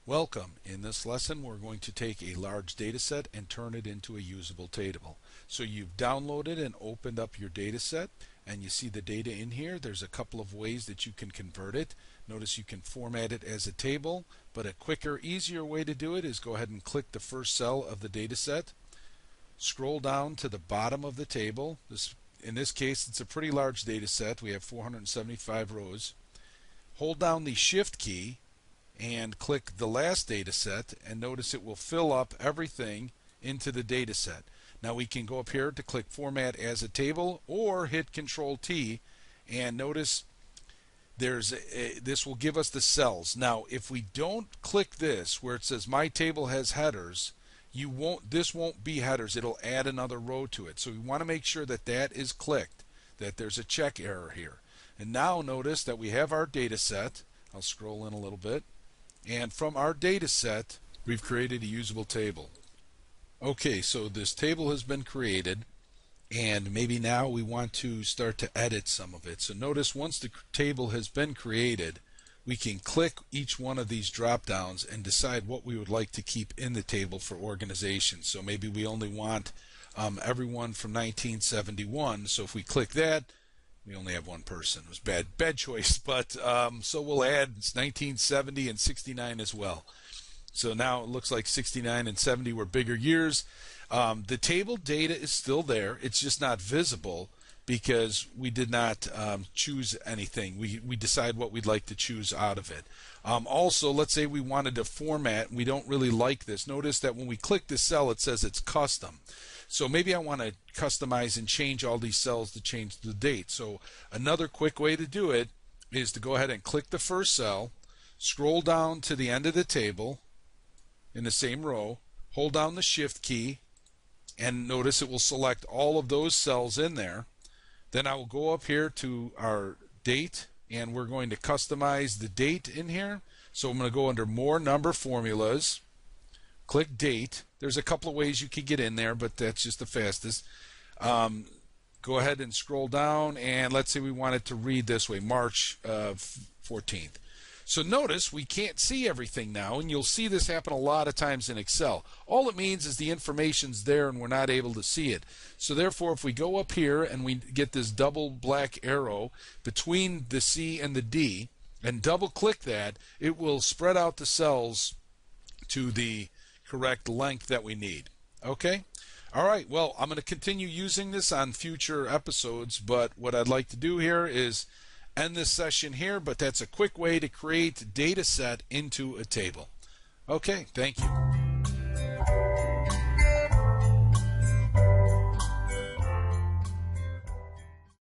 Welcome. In this lesson we're going to take a large data set and turn it into a usable table. So you've downloaded and opened up your data set and you see the data in here. There's a couple of ways that you can convert it. Notice you can format it as a table, but a quicker, easier way to do it is go ahead and click the first cell of the data set. Scroll down to the bottom of the table. In this case it's a pretty large data set. We have 475 rows. Hold down the Shift key and click the last data set, and notice it will fill up everything into the data set. Now we can go up here to click Format as a Table or hit Ctrl T, and notice this will give us the cells. Now if we don't click this where it says My Table has headers, this won't be headers. It'll add another row to it. So we want to make sure that that is clicked, that there's a check error here. And now notice that we have our data set. I'll scroll in a little bit. And from our data set, we've created a usable table. Okay, so this table has been created, and maybe now we want to start to edit some of it. So notice once the table has been created, we can click each one of these drop downs and decide what we would like to keep in the table for organization. So maybe we only want everyone from 1971. So if we click that, we only have one person. It was bad choice, but so we'll add 1970 and 69 as well. So now it looks like 69 and 70 were bigger years. The table data is still there. It's just not visible because we did not choose anything. We decide what we'd like to choose out of it. Also, let's say we wanted to format. We don't really like this. Notice that when we click this cell, it says it's custom. So maybe I want to customize and change all these cells to change the date. So another quick way to do it is to go ahead and click the first cell, scroll down to the end of the table in the same row, hold down the Shift key, and notice it will select all of those cells in there. Then I will go up here to our date, and we're going to customize the date in here. So I'm going to go under More Number Formulas, click Date. There's a couple of ways you could get in there, but that's just the fastest. Go ahead and scroll down, and let's say we want it to read this way, March 14th. So notice we can't see everything now, and you'll see this happen a lot of times in Excel. All it means is the information's there and we're not able to see it. So therefore, if we go up here and we get this double black arrow between the C and the D and double click that, it will spread out the cells to the correct length that we need. Okay? Alright, well, I'm going to continue using this on future episodes, but what I'd like to do here is end this session here, but that's a quick way to create data set into a table. Okay, thank you.